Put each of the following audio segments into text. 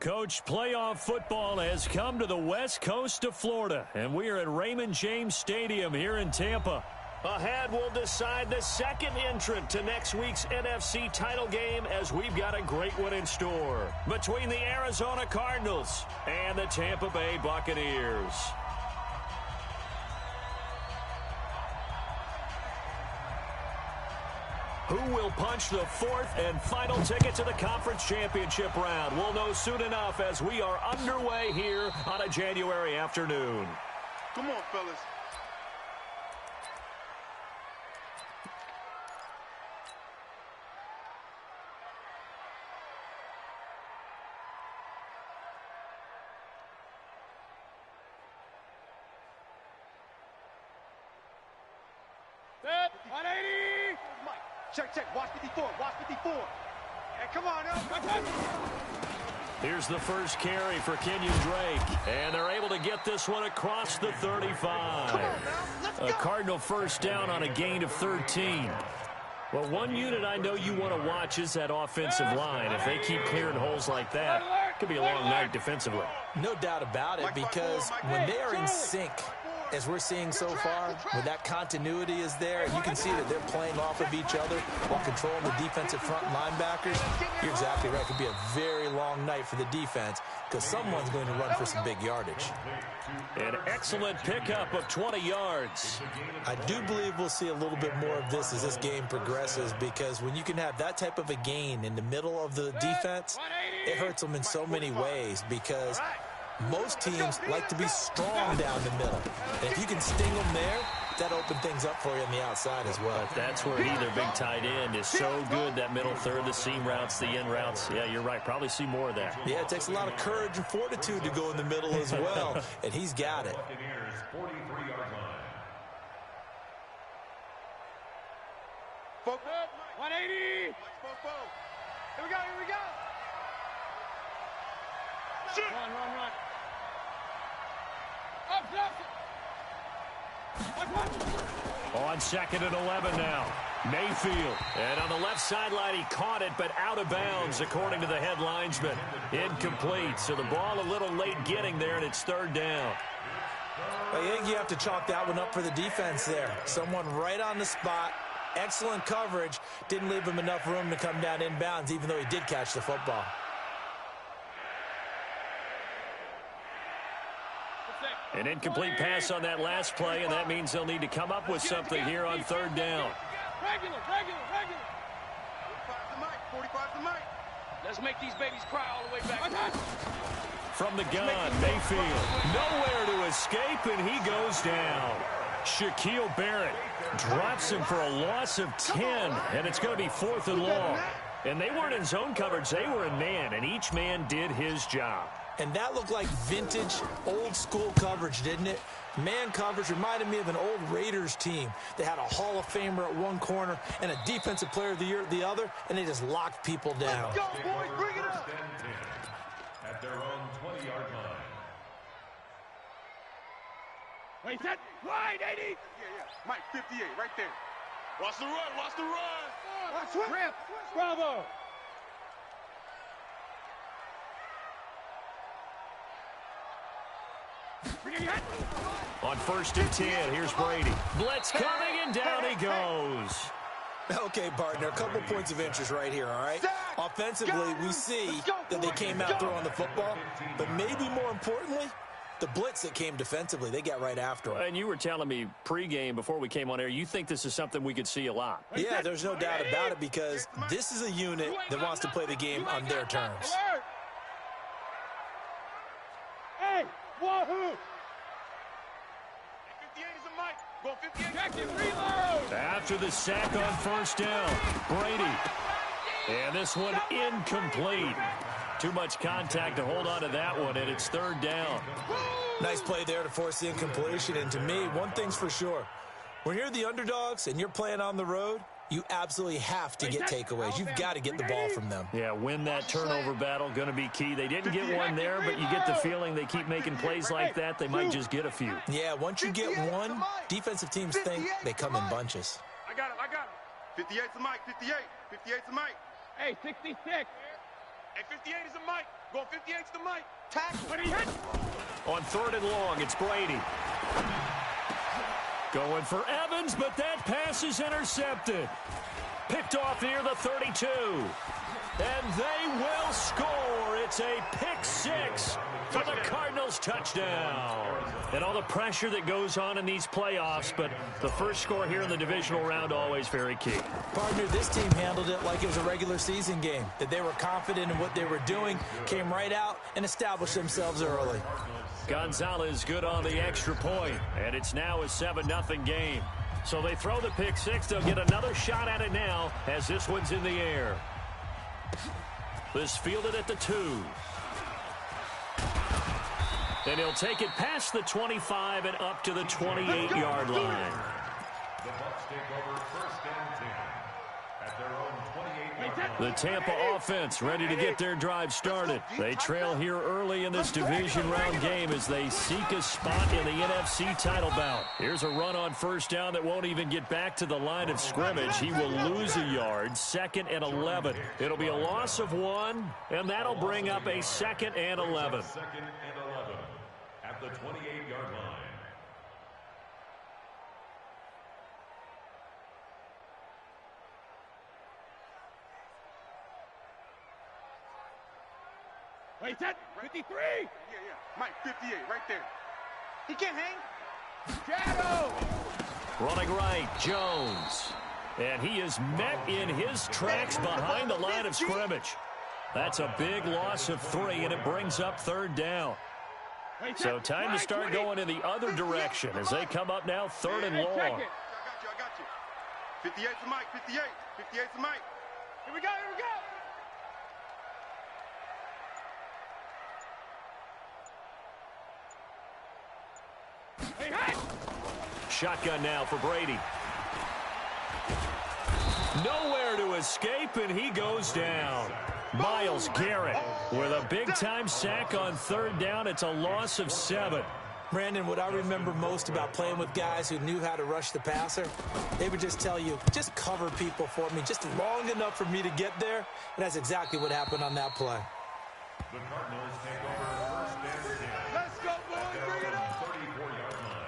Coach, playoff football has come to the west coast of Florida, and we are at Raymond James Stadium here in Tampa. Ahead, we'll decide the second entrant to next week's NFC title game, as we've got a great one in store between the Arizona Cardinals and the Tampa Bay Buccaneers. Who will punch the fourth and final ticket to the conference championship round? We'll know soon enough as we are underway here on a January afternoon. Come on, fellas. Set, 180. Check. Watch 54. Watch 54. Hey, come on, Here's the first carry for Kenyon Drake. And they're able to get this one across the 35. A Cardinal first down on a gain of 13. Well, one unit I know you want to watch is that offensive line. If they keep clearing holes like that, it could be a long night defensively. No doubt about it, because when they are in sync, as we're seeing so far, when that continuity is there, and you can see that they're playing off of each other while controlling the defensive front linebackers, you're exactly right. It could be a very long night for the defense because someone's going to run for some big yardage. An excellent pickup of 20 yards. I do believe we'll see a little bit more of this as this game progresses, because when you can have that type of a gain in the middle of the defense, it hurts them in so many ways, because most teams like to be strong down the middle. And if you can sting them there, that opens things up for you on the outside as well. But that's where their big tight end is so good, that middle third, the seam routes, the in routes. Yeah, you're right. Probably see more of that. Yeah, it takes a lot of courage and fortitude to go in the middle as well, and he's got it. 180. Here we go. Shoot. Run. On 2nd and 11 now. Mayfield. And on the left sideline, he caught it, but out of bounds, according to the head linesman. Incomplete. So the ball a little late getting there, and it's 3rd down. I think you have to chalk that one up for the defense there. Someone right on the spot. Excellent coverage. Didn't leave him enough room to come down inbounds, even though he did catch the football. An incomplete pass on that last play, and that means they'll need to come up with something here on 3rd down. Regular. 45 to Mike. Let's make these babies cry all the way back. From the gun, Mayfield. Nowhere to escape, and he goes down. Shaquille Barrett drops him for a loss of 10, and it's going to be 4th and long. And they weren't in zone coverage. They were in man, and each man did his job. And that looked like vintage, old-school coverage, didn't it? Man coverage reminded me of an old Raiders team. They had a Hall of Famer at one corner and a Defensive Player of the Year at the other, and they just locked people down. Let's go, boys. Bring it up. At their own 20-yard line. Wait, set. Right, 80. Yeah. Mike, 58, right there. Watch the run. Watch it. Rip. Bravo. On 1st and 10, here's Brady. Blitz coming, and down he goes. Okay, partner, a couple points of interest right here, all right? Offensively, we see that they came out throwing the football, but maybe more importantly, the blitz that came defensively, they got right after him. And you were telling me pregame before we came on air, you think this is something we could see a lot. Yeah, there's no doubt about it, because this is a unit that wants to play the game on their terms. Hey, wahoo! 58 is a Mike. Go 58. Check it, reload! After the sack on 1st down, Brady. And this one incomplete. Too much contact to hold on to that one, and it's 3rd down. Nice play there to force the incompletion, and to me, one thing's for sure. When you're the underdogs and you're playing on the road, you absolutely have to get takeaways. You've got to get the ball from them. Yeah, win that turnover battle, going to be key. They didn't get one there, but you get the feeling they keep making plays like that, they might just get a few. Yeah, once you get one, defensive teams think they come in bunches. I got him. 58 to Mike. 58 to Mike. Hey, 66. Hey, 58 is the mic. Going 58's the mic. Tackle. What he hit? On 3rd and long, it's Brady. Going for Evans, but that pass is intercepted. Picked off near the 32. And they will score. It's a pick 6 for the Cardinals touchdown. And all the pressure that goes on in these playoffs, but the first score here in the divisional round always very key. Partner, this team handled it like it was a regular season game, that they were confident in what they were doing, came right out and established themselves early. Gonzalez good on the extra point, and it's now a 7-0 game. So they throw the pick 6. They'll get another shot at it now as this one's in the air. This fielded at the 2. And he'll take it past the 25 and up to the 28-yard line. The Bucs take over 1st and 10 at their own 28-yard line. The Tampa offense ready to get their drive started. They trail here early in this division round game as they seek a spot in the NFC title bout. Here's a run on 1st down that won't even get back to the line of scrimmage. He will lose a yard. 2nd and 11. It'll be a loss of 1, and that'll bring up a 2nd and 11. 2nd and 11 at the 28-yard line. Wait, set. 53. Yeah. Mike, 58, right there. He can't hang. Shadow. Running right, Jones. And he is met in his tracks behind the line of scrimmage. That's a big loss of 3, and it brings up 3rd down. So time to start going in the other direction as they come up now 3rd and long. I got you. 58's the mic, 58. 58's the mic. Here we go. Hey. Shotgun now for Brady. Nowhere to escape, and he goes down. Myles Garrett with a big-time sack on 3rd down. It's a loss of 7. Brandon, what I remember most about playing with guys who knew how to rush the passer, they would just tell you, just cover people for me, just long enough for me to get there. And that's exactly what happened on that play. The Cardinals take over 1st and 10. Let's go, boys. Bring it up. 34-yard line.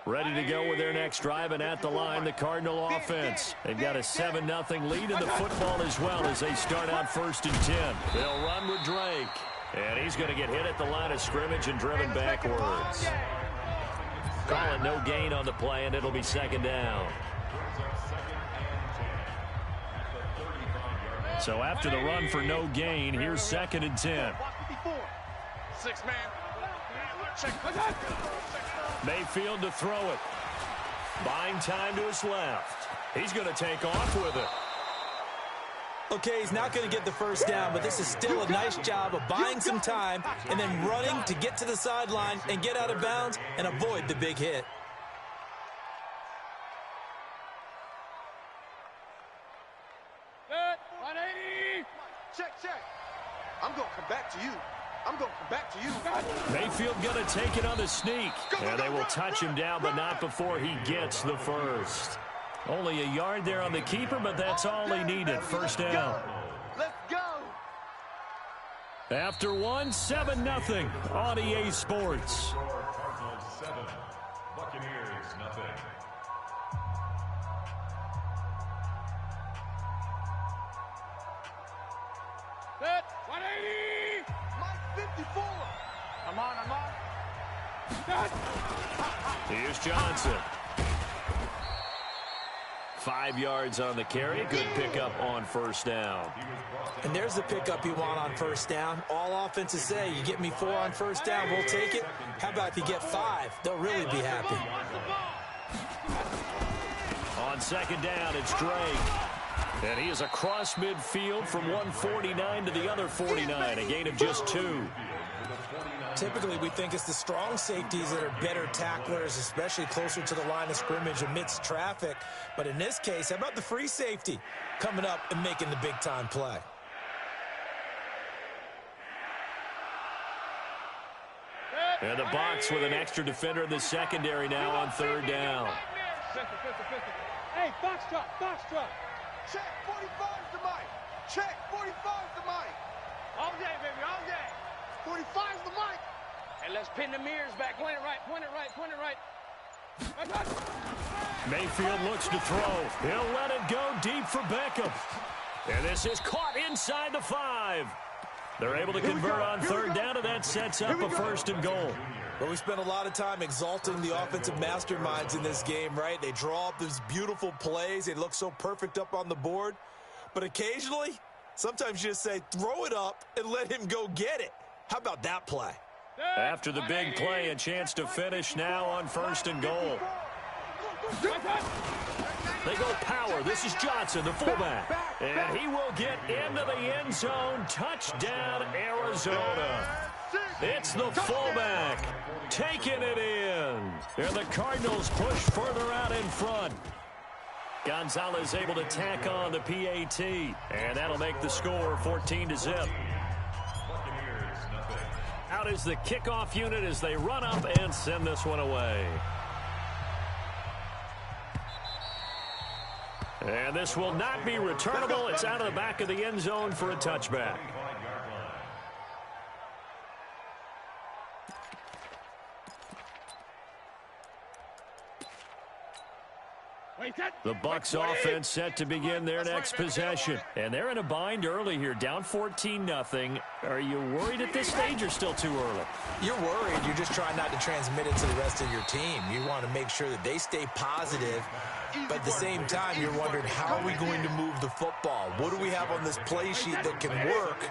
Ready to go with their next drive, and at the line, the Cardinal offense. They've got a 7-0 lead in the football as well as they start out 1st and 10. They'll run with Drake, and he's going to get hit at the line of scrimmage and driven backwards. Call it no gain on the play, and it'll be 2nd down. So after the run for no gain, here's 2nd and 10. 6-man. Check. Mayfield to throw it. Buying time to his left. He's going to take off with it. Okay, he's not going to get the 1st down, but this is still a nice job of buying some time and then running to get to the sideline and get out of bounds and avoid the big hit. Set. 180. Check. I'm going to come back to you. Mayfield going to take it on the sneak. And they will touch him down, but not before he gets the 1st. Only a yard there on the keeper, but that's all he needed. 1st down. Let's go. After 1, 7-0 on EA Sports. Cardinals 7, Buccaneers nothing. Set. 180. Mike, 54. I'm on. Set. Here's Johnson. 5 yards on the carry. Good pickup on 1st down. And there's the pickup you want on 1st down. All offenses say, you get me 4 on 1st down, we'll take it. How about if you get 5? They'll really be happy. On 2nd down, it's Drake. And he is across midfield from 149 to the other 49, a gain of just 2. Typically, we think it's the strong safeties that are better tacklers, especially closer to the line of scrimmage amidst traffic. But in this case, how about the free safety coming up and making the big-time play? Set. And the Bucs with an extra defender in the secondary now on third down. Hey, box drop, box drop. Check, 45's the mic. Check, 45's the mic. All day, baby, all day. 45's the mic. Hey, let's pin the mirrors back. Point it right, point it right, point it right. Mayfield looks to throw. He'll let it go deep for Beckham. And this is caught inside the 5. They're able to convert on third down, and that sets up a first and goal. Well, we spent a lot of time exalting the offensive masterminds in this game, right? They draw up these beautiful plays. They look so perfect up on the board. But occasionally, sometimes you just say, throw it up and let him go get it. How about that play? After the big play, a chance to finish now on first and goal. They go power. This is Johnson, the fullback. And he will get into the end zone. Touchdown, Arizona. It's the fullback taking it in. And the Cardinals push further out in front. Gonzalez able to tack on the PAT. And that'll make the score 14-0. Out is the kickoff unit as they run up and send this one away. And this will not be returnable. It's out of the back of the end zone for a touchback. The Bucs offense set to begin their next possession. And they're in a bind early here, down 14-0. Are you worried at this stage or still too early? You're worried. You're just trying not to transmit it to the rest of your team. You want to make sure that they stay positive. But at the same time, you're wondering, how are we going to move the football? What do we have on this play sheet that can work?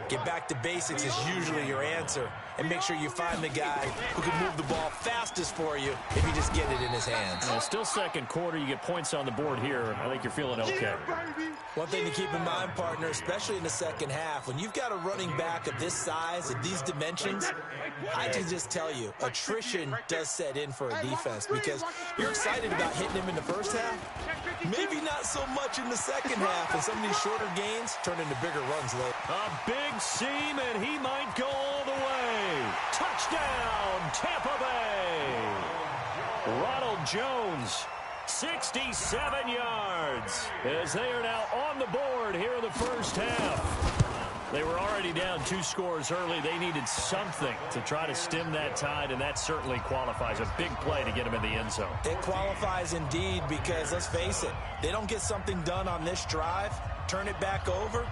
Get back to basics is usually your answer. And make sure you find the guy who can move the ball fastest for you if you just get it in his hands. Still second quarter. You get points on the board here. I think you're feeling okay. One thing to keep in mind, partner, especially in the second half, when you've got a running back of this size, of these dimensions, I can just tell you, attrition does set in for a defense because you're excited about hitting him in the first half. Maybe not so much in the second half, and some of these shorter gains turn into bigger runs later. A big seam, and he might go all the way. Touchdown, Tampa Bay. Ronald Jones, 67 yards, as they are now on the board here in the first half. They were already down 2 scores early. They needed something to try to stem that tide, and that certainly qualifies. A big play to get them in the end zone. It qualifies indeed because, let's face it, they don't get something done on this drive, turn it back over,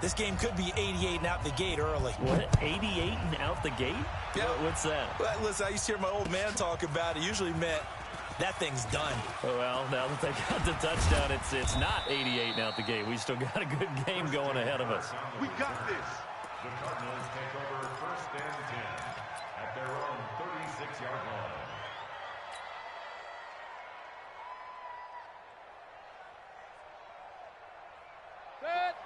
this game could be 88 and out the gate early. What? 88 and out the gate? Yeah. What's that? Well, listen, I used to hear my old man talk about it. Usually meant that thing's done. Well, now that they got the touchdown, it's not 88 and out the gate. We still got a good game going ahead of us. We got this. The Cardinals take over first and 10 at their own 36-yard line.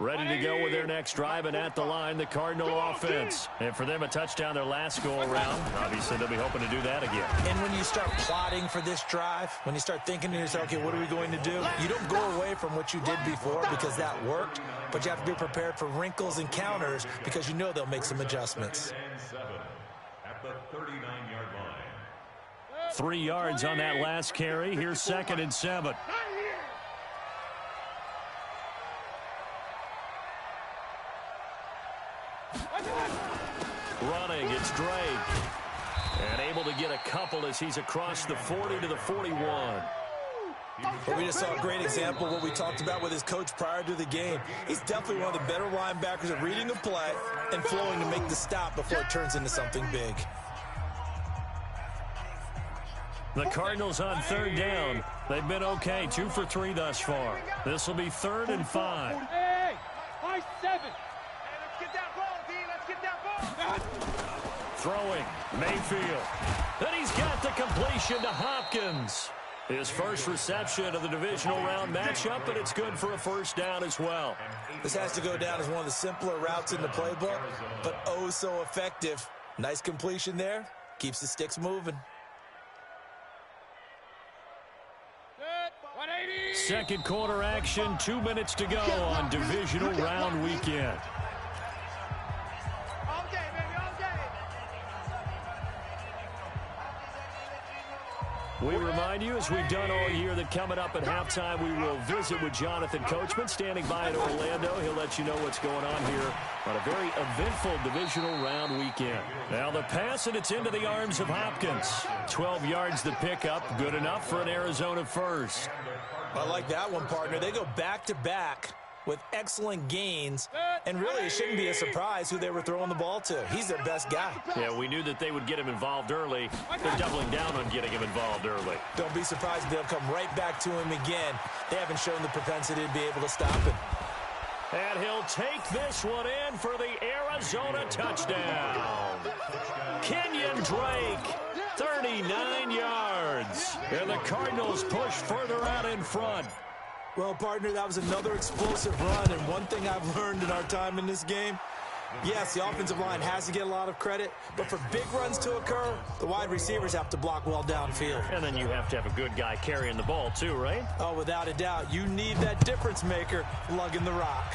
Ready to go with their next drive, and at the line, the Cardinal offense. And for them, a touchdown their last go-around. Obviously, they'll be hoping to do that again. And when you start plotting for this drive, when you start thinking to yourself, okay, what are we going to do? You don't go away from what you did before because that worked, but you have to be prepared for wrinkles and counters because you know they'll make some adjustments. And 7 at the 39-yard line. 3 yards on that last carry. Here's 2nd and 7. Running, it's Drake. And able to get a couple as he's across the 40 to the 41. But we just saw a great example of what we talked about with his coach prior to the game. He's definitely one of the better linebackers at reading a play and flowing to make the stop before it turns into something big. The Cardinals on third down. They've been okay, 2 for 3 thus far. This will be 3rd and 5. Hey, high 7. Let's get that ball, D. Let's get that ball. Throwing, Mayfield. Then he's got the completion to Hopkins. His first reception of the divisional round matchup, and it's good for a first down as well. This has to go down as one of the simpler routes in the playbook, but oh so effective. Nice completion there. Keeps the sticks moving. Second quarter action, 2 minutes to go on divisional round weekend. All day, baby, all day. We remind you, as we've done all year, that coming up at halftime, we will visit with Jonathan Coachman, standing by in Orlando. He'll let you know what's going on here on a very eventful divisional round weekend. Now the pass, and it's into the arms of Hopkins. 12 yards the pickup, good enough for an Arizona first. I like that one, partner. They go back-to-back with excellent gains, and really it shouldn't be a surprise who they were throwing the ball to. He's their best guy. Yeah, we knew that they would get him involved early. They're doubling down on getting him involved early. Don't be surprised if they'll come right back to him again. They haven't shown the propensity to be able to stop him. And he'll take this one in for the Arizona touchdown. Kenyon Drake, 39 yards. And the Cardinals push further out in front. Well, partner, that was another explosive run, and one thing I've learned in our time in this game, yes, the offensive line has to get a lot of credit, but for big runs to occur, the wide receivers have to block well downfield. And then you have to have a good guy carrying the ball too, right? Oh, without a doubt. You need that difference maker lugging the rock.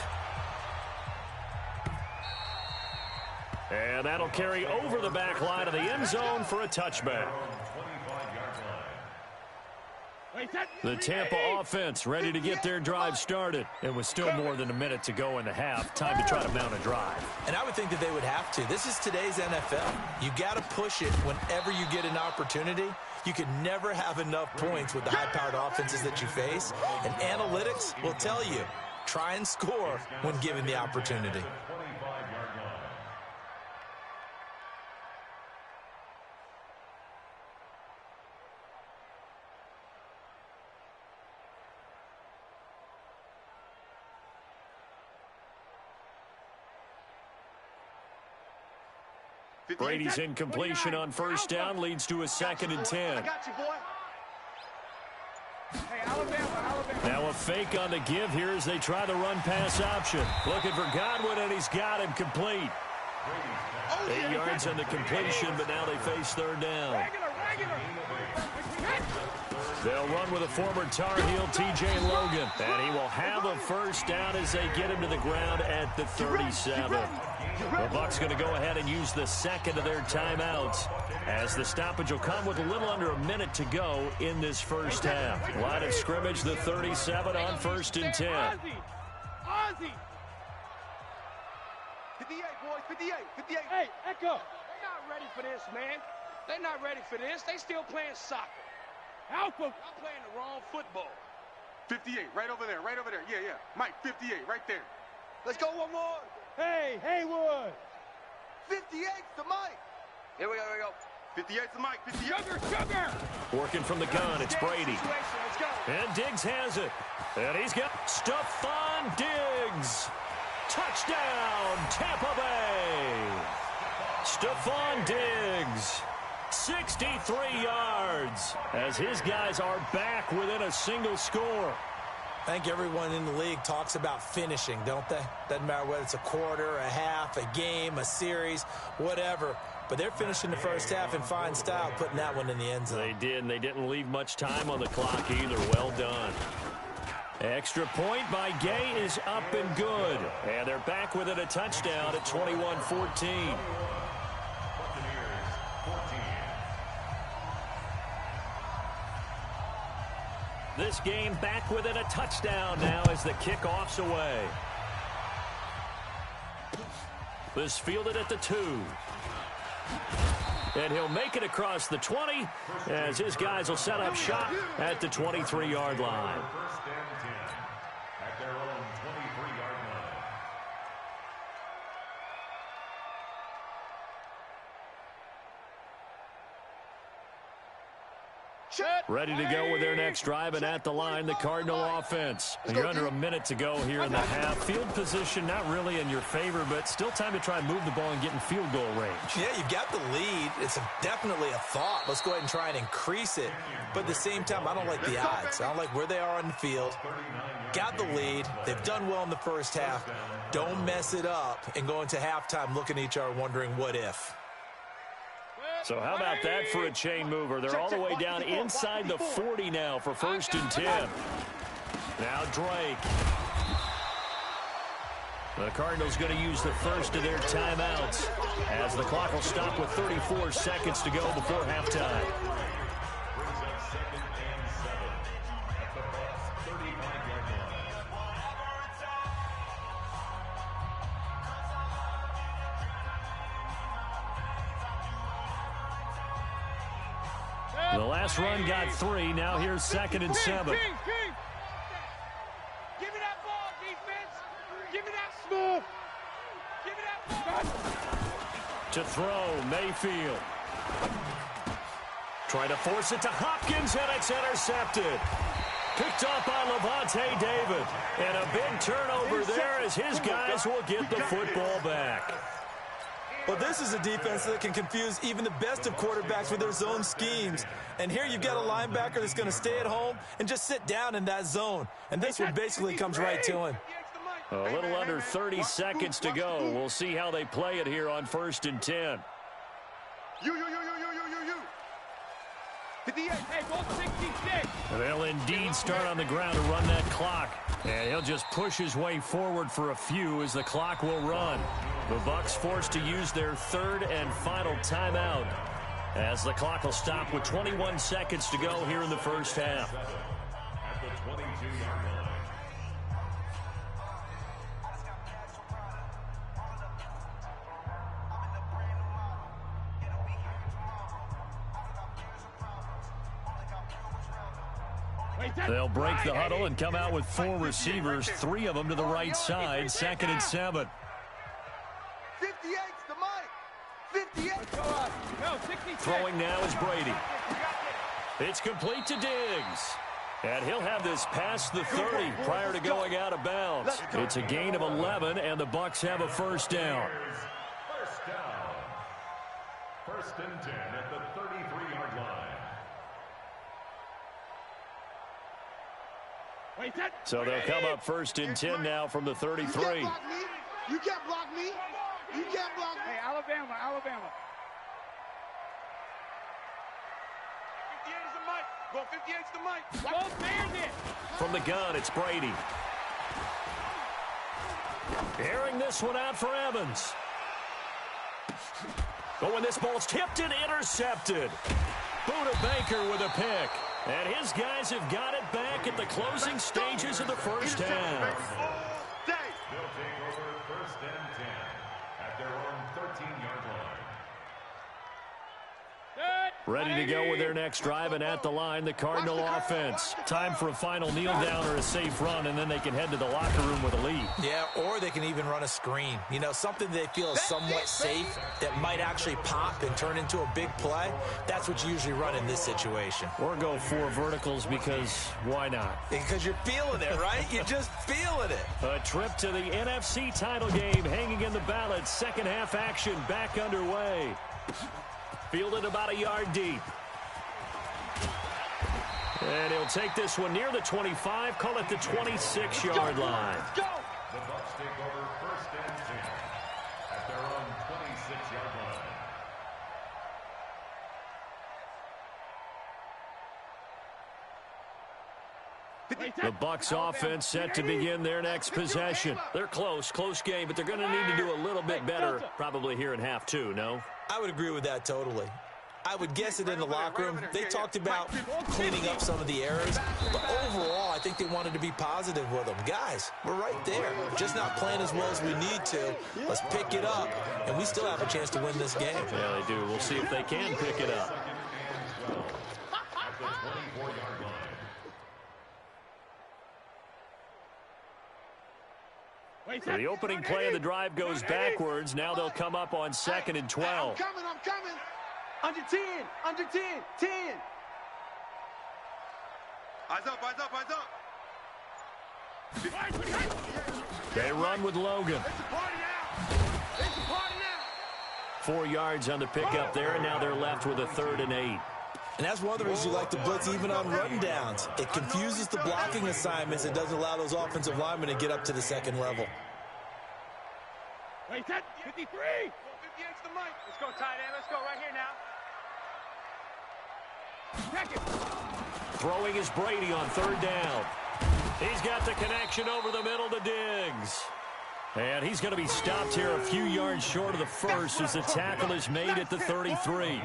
And that'll carry over the back line of the end zone for a touchback. The Tampa offense ready to get their drive started. It was still more than a minute to go in the half. Time to try to mount a drive. And I would think that they would have to. This is today's NFL. You got to push it whenever you get an opportunity. You can never have enough points with the high-powered offenses that you face. And analytics will tell you, try and score when given the opportunity. Brady's incompletion on first down leads to a 2nd and 10. I got you, boy. Hey, Alabama. Now a fake on the give here as they try the run-pass option. Looking for Godwin, and he's got him complete. 8 yards on the completion, but now they face 3rd down. They'll run with a former Tar Heel, T.J. Logan. And he will have a first down as they get him to the ground at the 37. The Bucs going to go ahead and use the 2nd of their timeouts, as the stoppage will come with a little under a minute to go in this first half. Line of scrimmage, the 37 on 1st and 10. Ozzie! 58, boys, 58, 58. Hey, Echo! They're not ready for this, man. They're not ready for this. They still playing soccer. Alpha! I'm playing the wrong football. 58, right over there, right over there. Yeah, yeah. Mike, 58, right there. Let's go one more. Hey, Haywood! 58's the Mike. Here we go, here we go. 58's the Mike, 58. Sugar! Working from the gun, it's Brady. Let's go. And Diggs has it. And he's got Stephon Diggs. Touchdown, Tampa Bay. Stephon Diggs, 63 yards, as his guys are back within a single score. I think everyone in the league talks about finishing, don't they? Doesn't matter whether it's a quarter, a half, a game, a series, whatever. But they're finishing the first half in fine style, putting that one in the end zone. They did, and they didn't leave much time on the clock either. Well done. Extra point by Gay is up and good. And they're back within a touchdown at 21-14. This game back within a touchdown now as the kickoff's away. This fielded at the 2. And he'll make it across the 20 as his guys will set up shop at the 23-yard line. First and 10 at their own 23-yard line. Ready to go with their next drive, and at the line, the Cardinal offense. And you're under a minute to go here in the half. Field position not really in your favor, but still time to try and move the ball and get in field goal range. Yeah, you've got the lead. It's definitely a thought. Let's go ahead and try and increase it. But at the same time, I don't like the odds. I don't like where they are on the field. Got the lead. They've done well in the first half. Don't mess it up and go into halftime looking at each other wondering what if. So how about that for a chain mover? They're all the way down inside the 40 now for 1st and 10. Now Drake. The Cardinals going to use the first of their timeouts as the clock will stop with 34 seconds to go before halftime. The last run got 3. Now here's 2nd and 7. Give me that ball, defense. Give me that smooth. Give me that ball. To throw, Mayfield. Trying to force it to Hopkins, and it's intercepted. Picked up by Levante David. And a big turnover there as his guys will get the football back. Well, this is a defense that can confuse even the best of quarterbacks with their zone schemes. And here you've got a linebacker that's going to stay at home and just sit down in that zone. And this one basically comes right to him. A little under 30 seconds to go. We'll see how they play it here on 1st and 10. You. 58. Hey, go 66. They'll indeed start on the ground to run that clock. And he'll just push his way forward for a few as the clock will run. The Bucs forced to use their 3rd and final timeout as the clock will stop with 21 seconds to go here in the first half. At the 22-yard line. They'll break the huddle and come out with 4 receivers, 3 of them to the right side. 2nd and 7. 58's the mic. 58. No, 66. Throwing now is Brady. It's complete to Diggs. And he'll have this past the 30 prior to going out of bounds. It's a gain of 11, and the Bucs have a first down. First down. 1st and 10 at the 33-yard line. So they'll come up 1st and 10 now from the 33. You can't block me. You can't block me. Hey, Alabama. 58 is the mic. Go 58's the mic. Go Bandit. From the gun, it's Brady. Airing this one out for Evans. Oh, and this ball's tipped and intercepted. Buda Baker with a pick. And his guys have got it back at the closing stages of the first half. They'll take over 1st and 10 at their own 13-yard line. Ready to go with their next drive, and at the line, the Cardinal offense. Time for a final kneel down or a safe run, and then they can head to the locker room with a lead. Yeah, or they can even run a screen. You know, something they feel is somewhat safe that might actually pop and turn into a big play. That's what you usually run in this situation. Or go 4 verticals because why not? Because you're feeling it, right? You're just feeling it. A trip to the NFC title game hanging in the balance. Second half action back underway. Fielded about a yard deep. And he'll take this one near the 25, call it the 26-yard line. The Bucs take over 1st and 10 at their own 26-yard line. The Bucs offense set to begin their next possession. They're close game, but they're going to need to do a little bit better probably here in half 2, no? I would agree with that totally. I would guess it in the locker room. They talked about cleaning up some of the errors, but overall, I think they wanted to be positive with them. Guys, we're right there. Just not playing as well as we need to. Let's pick it up, and we still have a chance to win this game. Yeah, they do. We'll see if they can pick it up. At the 24-yard line. So the opening play of the drive goes backwards. Now they'll come up on 2nd and 12. I'm coming. Under 10. 10. Eyes up. They run with Logan. It's a party now. 4 yards on the pickup there, and now they're left with a 3rd and 8. And that's one of the reasons you like to blitz even on rundowns. It confuses the blocking assignments. It doesn't allow those offensive linemen to get up to the second level. Wait, that 53. 58's the mic. Let's go, tight end. Let's go right here now. Check it. Throwing is Brady on 3rd down. He's got the connection over the middle to Diggs. And he's going to be stopped here a few yards short of the first as the tackle is made at the 33.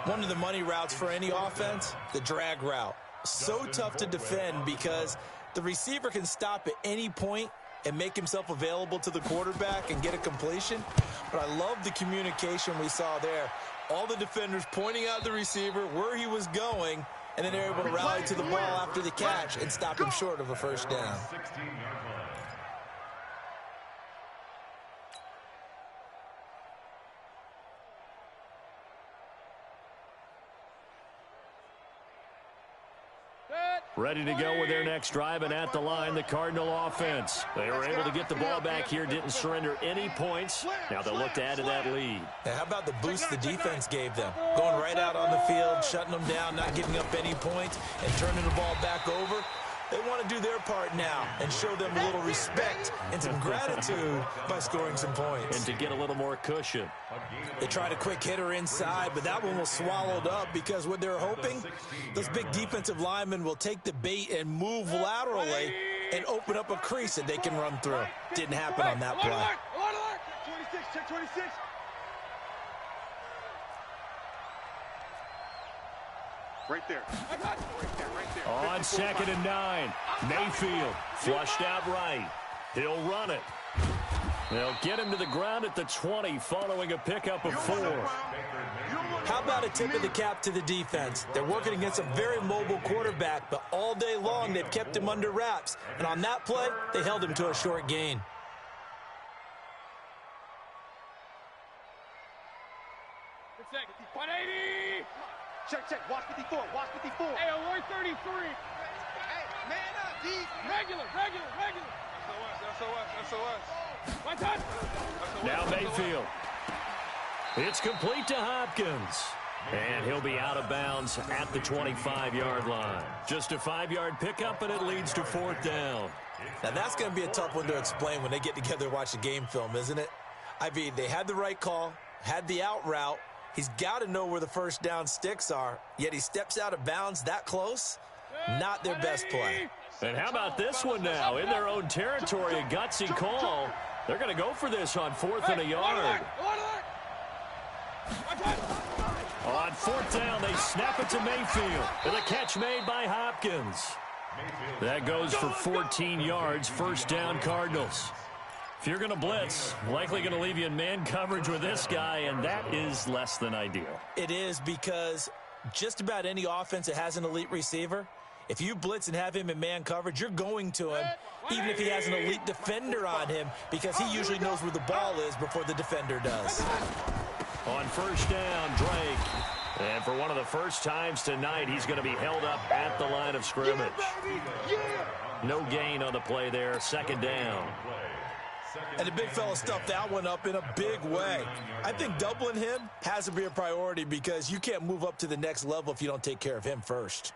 One of the money routes for any offense, the drag route. So tough to defend because the receiver can stop at any point and make himself available to the quarterback and get a completion. But I love the communication we saw there. All the defenders pointing out the receiver where he was going, and then they're able to rally to the ball after the catch and stop him short of a first down. 16-yard line. Ready to go with their next drive, and at the line, the Cardinal offense. They were able to get the ball back here, didn't surrender any points. Now they'll look to add to that lead. Now, how about the boost the defense gave them? Going right out on the field, shutting them down, not giving up any points, and turning the ball back over. They want to do their part now and show them a little respect and some gratitude by scoring some points. And to get a little more cushion. They tried a quick hitter inside, but that one was swallowed up because what they're hoping, those big defensive linemen will take the bait and move laterally and open up a crease that they can run through. Didn't happen on that play. 26, check 26. Right there. On 2nd and 9, Mayfield flushed out right. He'll run it. They'll get him to the ground at the 20 following a pickup of 4. How about a tip of the cap to the defense? They're working against a very mobile quarterback, but all day long they've kept him under wraps. And on that play, they held him to a short gain. Check, watch 54, watch 54. Hey, alert 33. Hey, man up, D. Regular. SOS. One touch. Now Mayfield. It's complete to Hopkins. And he'll be out of bounds at the 25-yard line. Just a 5-yard pickup, and it leads to 4th down. Now, that's going to be a tough one to explain when they get together and watch the game film, isn't it? I mean, they had the right call, had the out route. He's got to know where the first down sticks are, yet he steps out of bounds that close. Not their best play. And how about this one now? In their own territory, a gutsy call. They're going to go for this on 4th and a yard. On 4th down, they snap it to Mayfield. And a catch made by Hopkins. That goes for 14 yards, first down Cardinals. If you're going to blitz, likely going to leave you in man coverage with this guy, and that is less than ideal. It is, because just about any offense that has an elite receiver, if you blitz and have him in man coverage, you're going to him, even if he has an elite defender on him, because he usually knows where the ball is before the defender does. On first down, Drake. And for one of the first times tonight, he's going to be held up at the line of scrimmage. No gain on the play there, 2nd down. And the big fella stuffed that one up in a big way. I think doubling him has to be a priority because you can't move up to the next level if you don't take care of him first.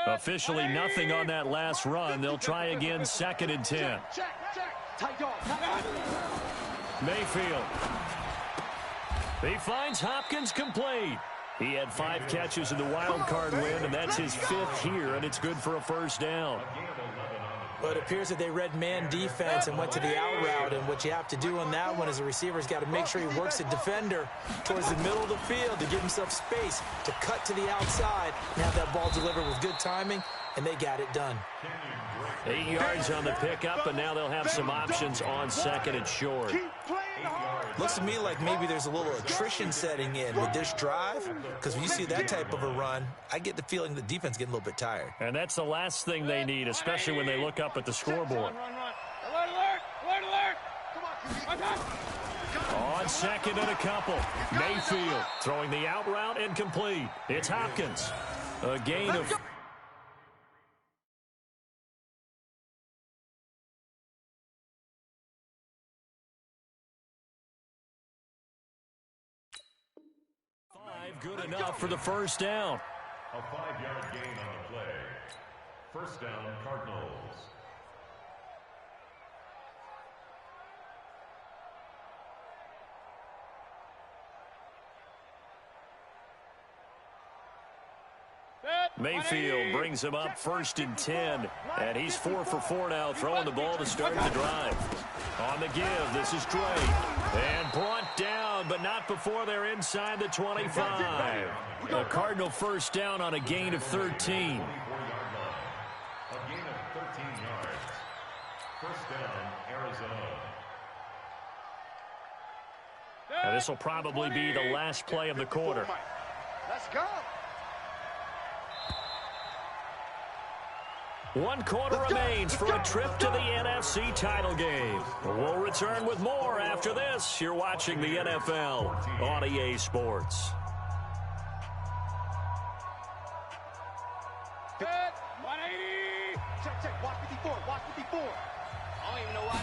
Officially nothing on that last run. They'll try again, 2nd and 10. Mayfield. He finds Hopkins complete. He had 5 catches in the wild card win, and that's his 5th here, and it's good for a first down. Well, it appears that they read man defense and went to the out route, and what you have to do on that one is the receiver's got to make sure he works the defender towards the middle of the field to give himself space to cut to the outside and have that ball delivered with good timing, and they got it done. 8 yards on the pickup, and now they'll have some options on 2nd and short. Looks to me like maybe there's a little attrition setting in with this drive, because when you see that type of a run, I get the feeling the defense getting a little bit tired. And that's the last thing they need, especially when they look up at the scoreboard. Alert! On 2nd and a couple, Mayfield throwing the out route incomplete. It's Hopkins. A gain of... Good enough for the first down. A 5-yard gain on the play. First down, Cardinals. Mayfield brings him up 1st and 10, and he's 4 for 4 now, throwing the ball to start the drive. On the give, this is Drake, and brought down, but not before they're inside the 25. A Cardinal first down on a gain of 13. First down, Arizona. Now this will probably be the last play of the quarter. Let's go. One quarter remains for a trip to the NFC title game. We'll return with more after this. You're watching the NFL on EA Sports. Good. 180. Check. Watch 54. Watch 54. I don't even know why.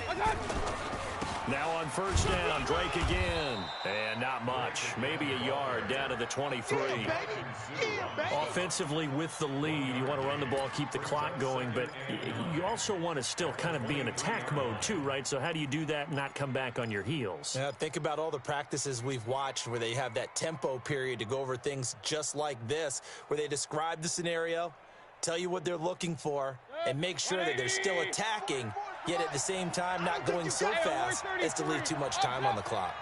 Now on first down, Drake again. And not much. Maybe a yard down to the 23. Offensively with the lead, you want to run the ball, keep the clock going, but you also want to still kind of be in attack mode too, right? So how do you do that and not come back on your heels? Yeah, think about all the practices we've watched where they have that tempo period to go over things just like this, where they describe the scenario, tell you what they're looking for, and make sure that they're still attacking, yet at the same time not going so fast as to leave too much time on the clock.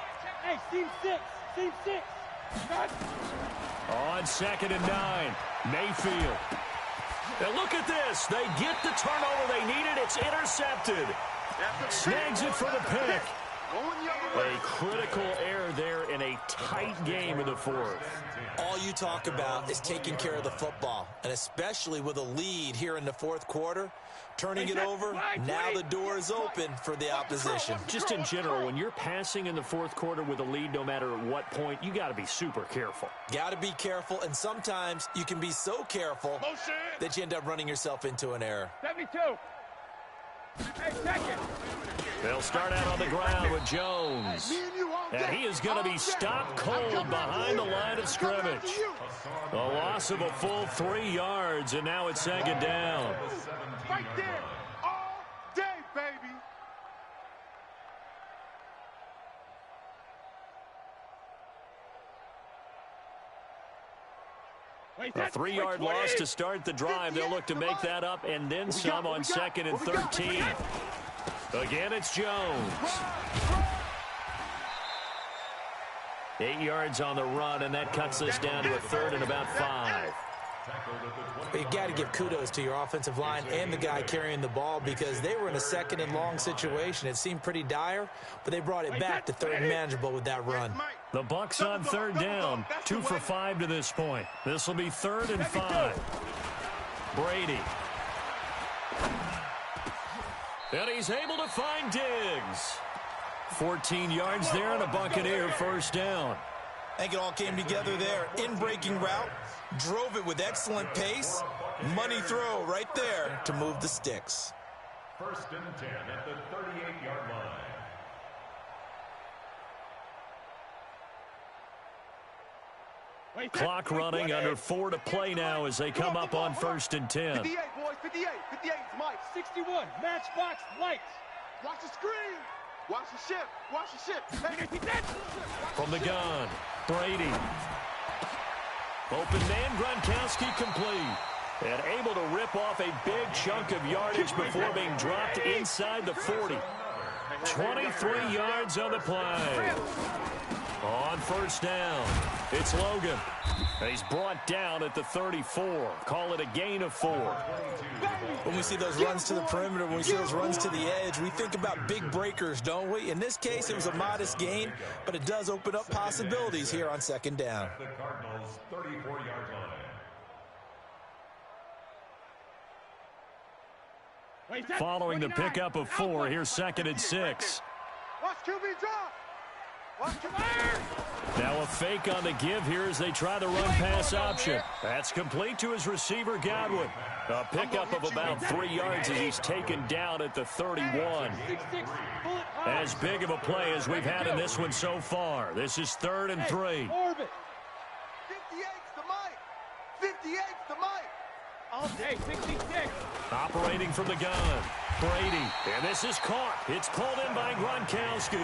Hey, team 6. Team 6. On 2nd and 9, Mayfield. Now look at this. They get the turnover they needed. It's intercepted. Snags it for the pick. A critical error there in a tight game in the fourth. All you talk about is taking care of the football, and especially with a lead here in the fourth quarter, turning it over, now the door is open for the opposition. Just in general, when you're passing in the fourth quarter with a lead, no matter at what point, you got to be super careful. Got to be careful, and sometimes you can be so careful that you end up running yourself into an error. 72. Hey, second. They'll start out on the ground with Jones. And he is going to be stopped cold behind the line of scrimmage. A loss of a full 3 yards, and now it's 2nd down. Right there. All day, baby. A 3-yard loss to start the drive. They'll look to make that up and then some on 2nd and 13. Again, it's Jones. 8 yards on the run, and that cuts us down to a 3rd and about 5. You got to give kudos to your offensive line and the guy carrying the ball, because they were in a 2nd and long situation. It seemed pretty dire, but they brought it back to 3rd and manageable with that run. The Bucs on 3rd down, 2 for 5 to this point. This will be 3rd and 5. Brady. And he's able to find Diggs. 14 yards there and a Buccaneer first down. I think it all came together there. In-breaking route, drove it with excellent pace. Money throw right there to move the sticks. 1st and 10 at the 38-yard line. Clock running, under 4 to play now as they come up on 1st and 10. 58, boys, 58. 58 is Mike. 61. Matchbox lights. Watch the screen. Watch the ship. Watch the ship. Hey, From the gun, Brady. Open man, Gronkowski complete. And able to rip off a big chunk of yardage before being dropped inside the 40. 23 yards on the play. On 1st down, it's Logan. He's brought down at the 34. Call it a gain of 4. When we see those runs to the perimeter, when we see those runs to the edge, we think about big breakers, don't we? In this case, it was a modest gain, but it does open up possibilities here on 2nd down. The Cardinals' 34-yard line. Following the pickup of 4, here's 2nd and 6. watch QB drop. Now a fake on the give here as they try the run-pass option. That's complete to his receiver, Godwin. A pickup of about 3 yards as he's taken down at the 31. As big of a play as we've had in this one so far. This is 3rd and 3. 58's the mic. 58's the mic. All day, 66. Operating from the gun. Brady. And this is caught. It's pulled in by Gronkowski.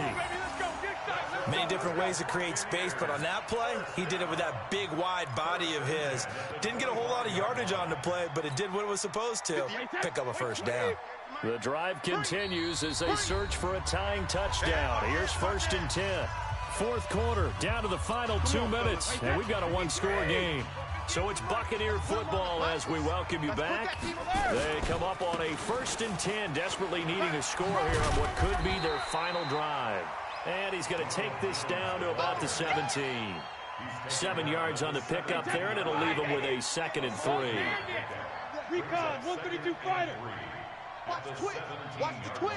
Many different ways to create space, but on that play, he did it with that big, wide body of his. Didn't get a whole lot of yardage on the play, but it did what it was supposed to. Pick up a 1st down. The drive continues as they search for a tying touchdown. Here's 1st and 10. 4th quarter, down to the final 2 minutes, and we've got a 1-score game. So it's Buccaneer football as we welcome you back. They come up on a 1st and 10, desperately needing a score here on what could be their final drive. And he's going to take this down to about the 17. 7 yards on the pickup there, and it'll leave him with a 2nd and 3. Recon, 132 fighter. Watch the twitch. Watch the twitch.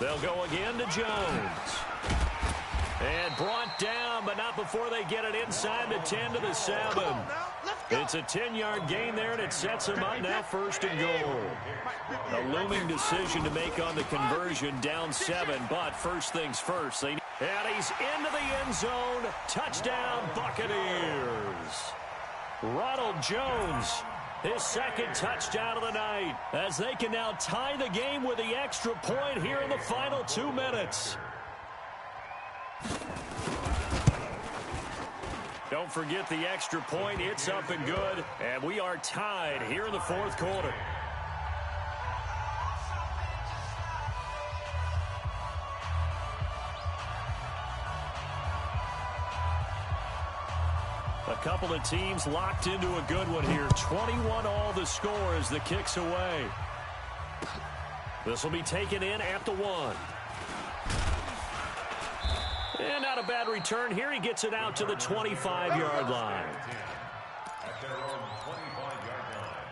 They'll go again to Jones. And brought down, but not before they get it inside the 10 to the 7. It's a 10-yard gain there, and it sets them up now 1st and goal. A looming decision to make on the conversion, down 7, but first things first. And he's into the end zone. Touchdown, Buccaneers. Ronald Jones, his 2nd touchdown of the night, as they can now tie the game with the extra point here in the final 2 minutes. Don't forget the extra point. It's up and good, and we are tied here in the 4th quarter. A couple of teams locked into a good one here. 21 all the score as the kick's away. This will be taken in at the 1. And not a bad return here. He gets it out to the 25-yard line. At their own 25-yard line.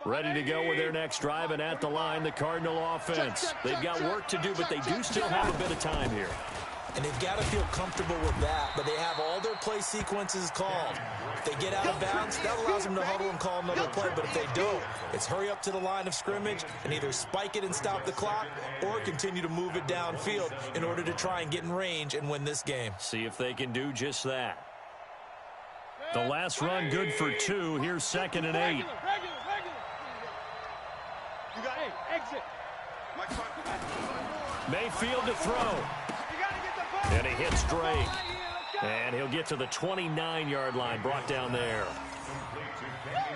Ready to go with their next drive, and at the line, the Cardinal offense. They've got work to do, but they do still have a bit of time here. And they've got to feel comfortable with that, but they have all their play sequences called. If they get out of bounds, that allows them to huddle and call another play, but if they don't, it's hurry up to the line of scrimmage and either spike it and stop the clock or continue to move it downfield in order to try and get in range and win this game. See if they can do just that. The last run good for 2. Here's 2nd and 8. You got exit. Mayfield to throw. And he hits Drake. And he'll get to the 29-yard line, brought down there.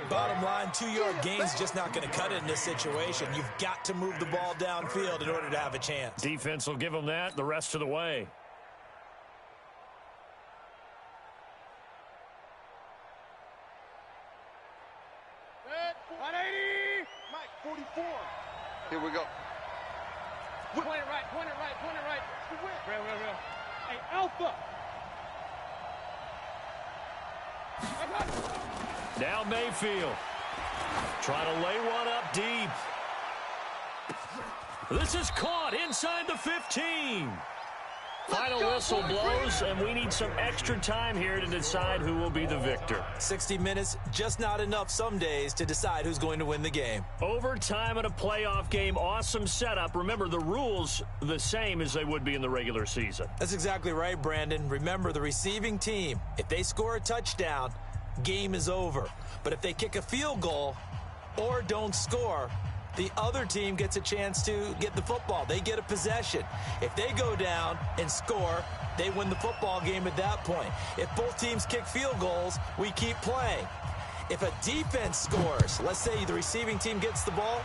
Bottom line, 2-yard gain's just not going to cut it in this situation. You've got to move the ball downfield in order to have a chance. Defense will give them that the rest of the way. Mike, 44. Here we go. Point it right, point it right, point it right. Real. Hey, Alpha. Now Mayfield. Trying to lay one up deep. This is caught inside the 15. Final whistle blows, and we need some extra time here to decide who will be the victor. 60 minutes, just not enough some days to decide who's going to win the game. Overtime in a playoff game, awesome setup. Remember, the rules the same as they would be in the regular season. That's exactly right, Brandon. Remember, the receiving team, if they score a touchdown, game is over. But if they kick a field goal or don't score, the other team gets a chance to get the football. They get a possession. If they go down and score, they win the football game at that point. If both teams kick field goals, we keep playing. If a defense scores, let's say the receiving team gets the ball,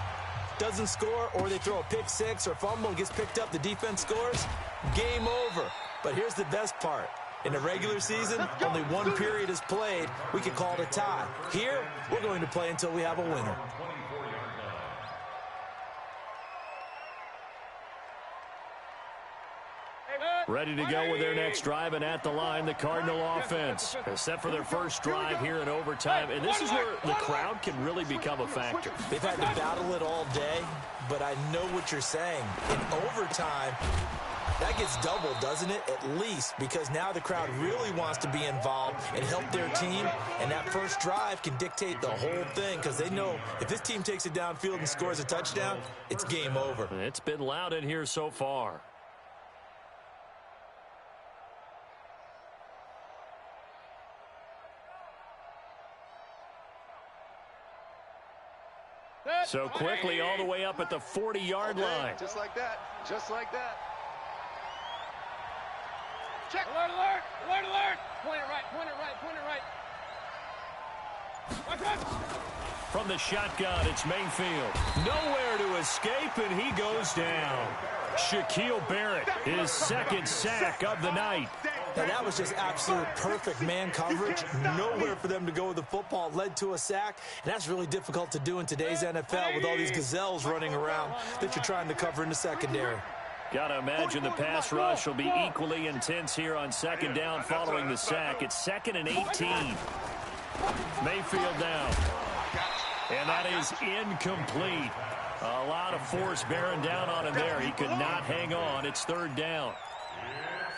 doesn't score, or they throw a pick six or fumble and gets picked up, the defense scores, game over. But here's the best part. In the regular season, only one period is played. We can call it a tie. Here, we're going to play until we have a winner. Ready to go with their next drive, and at the line, the Cardinal offense. Set for their first drive here in overtime, and this is where the crowd can really become a factor. They've had to battle it all day, but I know what you're saying. In overtime, that gets doubled, doesn't it? At least, because now the crowd really wants to be involved and help their team, and that first drive can dictate the whole thing because they know if this team takes it downfield and scores a touchdown, it's game over. It's been loud in here so far. So quickly all the way up at the 40-yard line. Just like that. Just like that. Check. Alert, alert, alert, alert. Point it right, point it right, point it right. From the shotgun, it's Mayfield. Nowhere to escape, and he goes down. Shaquille Barrett, his second sack of the night. Now, that was just absolute perfect man coverage. Nowhere for them to go with the football. Led to a sack, and that's really difficult to do in today's NFL with all these gazelles running around that you're trying to cover in the secondary. Got to imagine the pass rush will be equally intense here on second down following the sack. It's 2nd and 18. Mayfield down. And that is incomplete. A lot of force bearing down on him there. He could not hang on. It's 3rd down.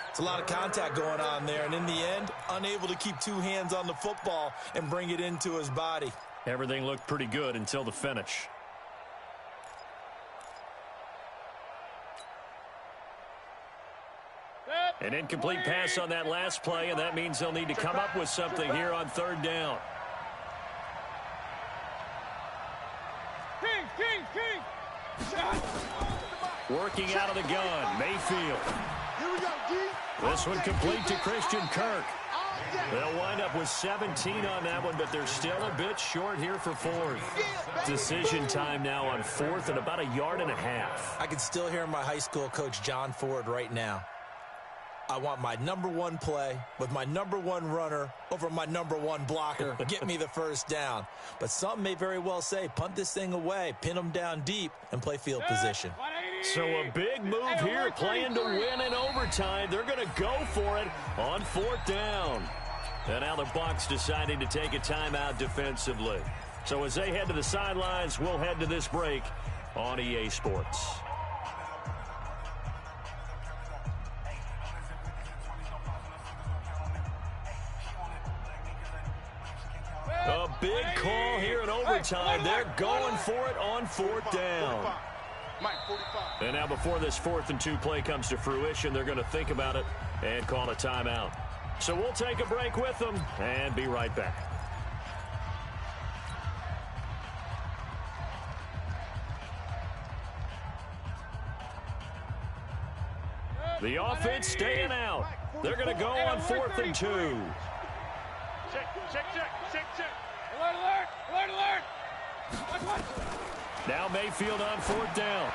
It's a lot of contact going on there, and in the end, unable to keep 2 hands on the football and bring it into his body. Everything looked pretty good until the finish. An incomplete pass on that last play, and that means they'll need to come up with something here on 3rd down. Working out of the gun, Mayfield. This one complete to Christian Kirk. They'll wind up with 17 on that one, but they're still a bit short here for 4th. Decision time now on 4th and about 1.5 yards. I can still hear my high school coach, John Ford, right now. I want my #1 play with my #1 runner over my #1 blocker. Get me the first down. But some may very well say, punt this thing away, pin them down deep, and play field position. So a big move here, playing to win in overtime. They're going to go for it on 4th down. And now the Bucs deciding to take a timeout defensively. So as they head to the sidelines, we'll head to this break on EA Sports. A big call here in overtime. They're going for it on 4th down. And now before this 4th and 2 play comes to fruition, they're going to think about it and call a timeout. So we'll take a break with them and be right back. The offense staying out. They're going to go on 4th and 2. Check. Alert. Now Mayfield on 4th down.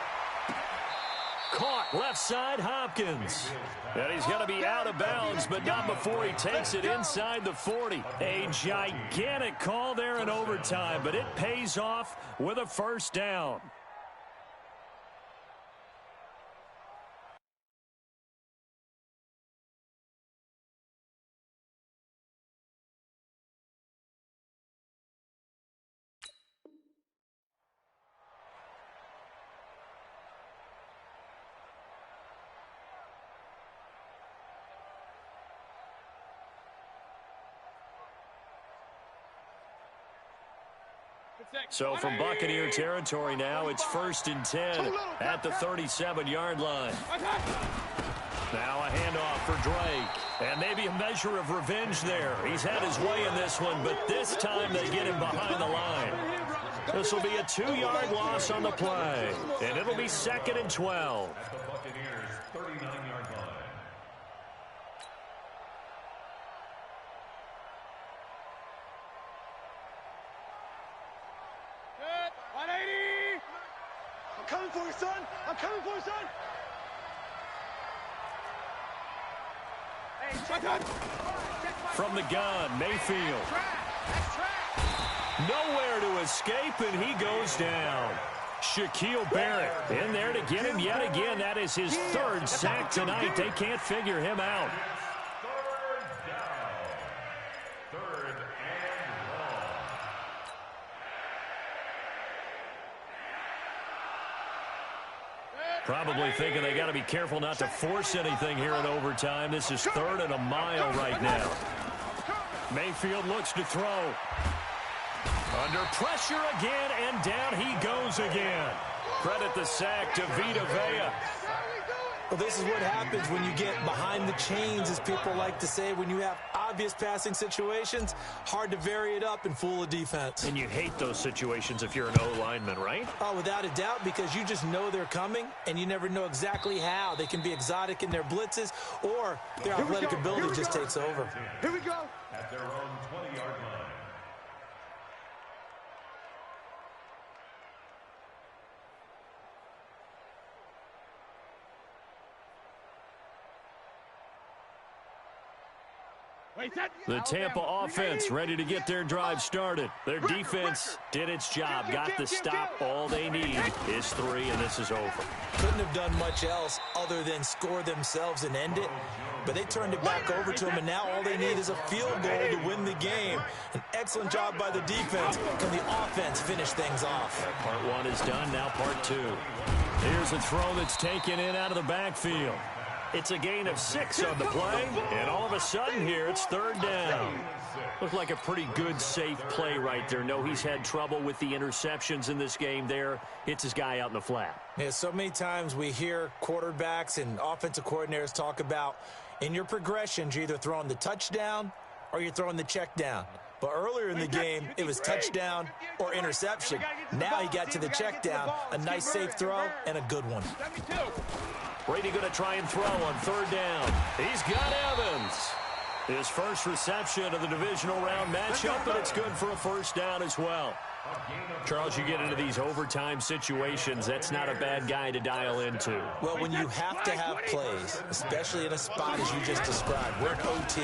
Caught left side, Hopkins. And he's going to be out of bounds, but not before he takes it inside the 40. A gigantic call there in overtime, but it pays off with a first down. So from Buccaneer territory now, it's 1st and 10 at the 37-yard line. Now a handoff for Drake. And maybe a measure of revenge there. He's had his way in this one, but this time they get him behind the line. This will be a 2-yard loss on the play. And it'll be 2nd and 12. At the Buccaneers' 39-yard line. Coming for you, son. I'm coming for you, son. From the gun, Mayfield. Nowhere to escape, and he goes down. Shaquille Barrett in there to get him yet again. That is his 3rd sack tonight. They can't figure him out. 3rd down. 3rd and long. Probably thinking they got to be careful not to force anything here in overtime. This is 3rd and a mile right now. Mayfield looks to throw. Under pressure again, and down he goes again. Credit the sack to Vita Vea. Well, this is what happens when you get behind the chains, as people like to say. When you have obvious passing situations, hard to vary it up and fool a defense. And you hate those situations if you're an O-lineman, right? Oh, without a doubt, because you just know they're coming, and you never know exactly how. They can be exotic in their blitzes, or their athletic ability just takes over. Here we go. At their own 20-yard line. The Tampa offense ready to get their drive started. Their defense did its job, got the stop. All they need is 3, and this is over. Couldn't have done much else other than score themselves and end it. But they turned it back over to them, and now all they need is a field goal to win the game. An excellent job by the defense. Can the offense finish things off? Part 1 is done, now part 2. Here's a throw that's taken in out of the backfield. It's a gain of 6 on the play, and all of a sudden here it's 3rd down. Looked like a pretty good, safe play right there. No, he's had trouble with the interceptions in this game there. Hits his guy out in the flat. Yeah, so many times we hear quarterbacks and offensive coordinators talk about in your progressions, you're either throwing the touchdown or you're throwing the check down. But earlier in the game, it was touchdown or interception. Now he got to the check down, a nice safe throw, and a good one. Brady going to try and throw on 3rd down. He's got Evans. His first reception of the divisional round matchup, but it's good for a 1st down as well. Charles, you get into these overtime situations, that's not a bad guy to dial into. Well, when you have to have plays, especially in a spot as you just described, we're in OT,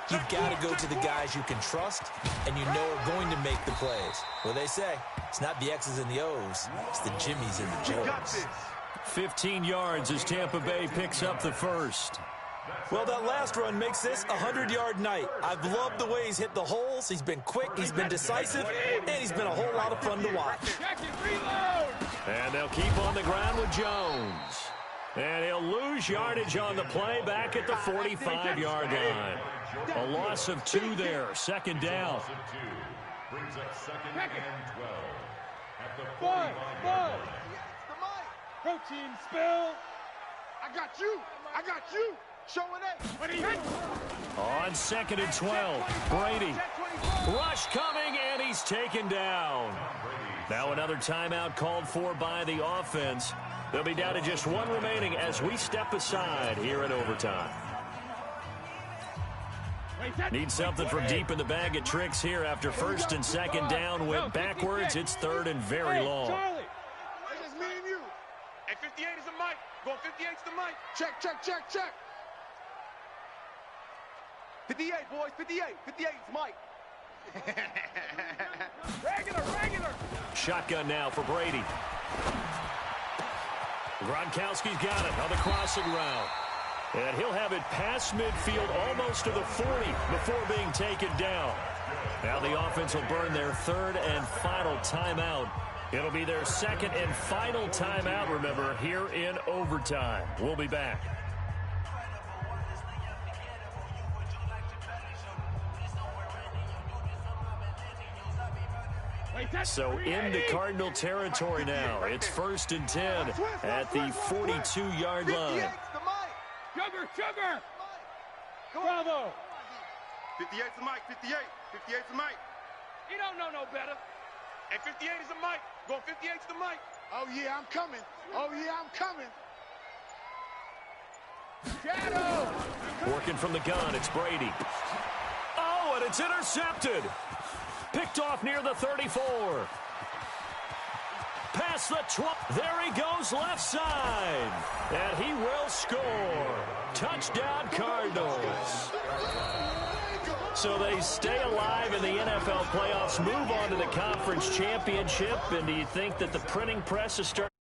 you've got to go to the guys you can trust and you know are going to make the plays. Well, they say, it's not the X's and the O's, it's the Jimmies and the Joes. 15 yards as Tampa Bay picks up the 1st. Well, that last run makes this a 100-yard night. I've loved the way he's hit the holes. He's been quick, he's been decisive, and he's been a whole lot of fun to watch. And they'll keep on the ground with Jones. And he'll lose yardage on the play back at the 45-yard line. A loss of 2 there, 2nd down. Brings up 2nd and 12 at the 45-yard line. Protein spill. I got you. I got you. Showing it. On 2nd and 12, Brady. Rush coming, and he's taken down. Now another timeout called for by the offense. They'll be down to just 1 remaining as we step aside here in overtime. Need something from deep in the bag of tricks here after 1st and 2nd down. Went backwards. It's 3rd and very long. It's just me and you. Hey, 58 is the mic. Going 58's the mic. Check, check, check, check. 58, boys, 58. 58 is Mike. Regular. Shotgun now for Brady. Gronkowski's got it on the crossing route. And he'll have it past midfield almost to the 40 before being taken down. Now the offense will burn their 3rd and final timeout. It'll be their 2nd and final timeout, remember, here in overtime. We'll be back. So into Cardinal territory now. It's 1st and 10 at the 42-yard line. Sugar. Bravo. 58's the mic. 58's the mic. He don't know no better. And 58 is the mic. Going 58's the mic. Oh, yeah, I'm coming. Shadow. Working from the gun, it's Brady. Oh, and it's intercepted. Picked off near the 34. Past the 12. There he goes left side. And he will score. Touchdown Cardinals. So they stay alive in the NFL playoffs, move on to the conference championship. And do you think that the printing press is starting?